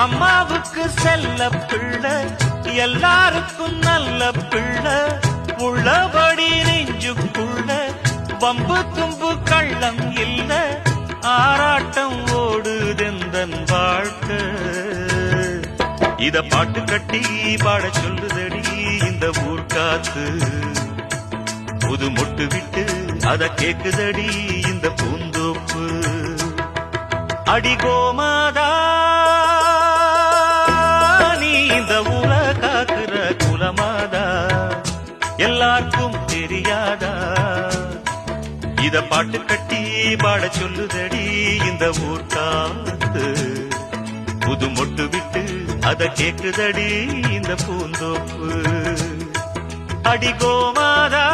அம்மாவுக்கு செல்ல பிள்ளை, எல்லாருக்கும் நல்ல பிள்ளை, உள்ளபடி நெஞ்சுக்குள்ள வம்பு தும்பு கள்ளம் இல்ல, ஆராட்டம் ஓடுதெந்தன் வாழ்க்கை. இத பாட்டு கட்டி பாட சொல்லுதடி இந்த ஊர் காத்து, புது மொட்டு விட்டு அத கேக்குதடி இந்த பூந்தோப்பு. அடி கோமாதா நீ இந்த ஊர காக்குற குலமாதா, எல்லாருக்கும் தெரியாதா? இத பாட்டு கட்டி பாட சொல்லுதடி இந்த ஊர் காத்து, புது மொட்டு விட்டு அத கேக்குதடி இந்த பூந்தோப்பு. அடி கோமாதா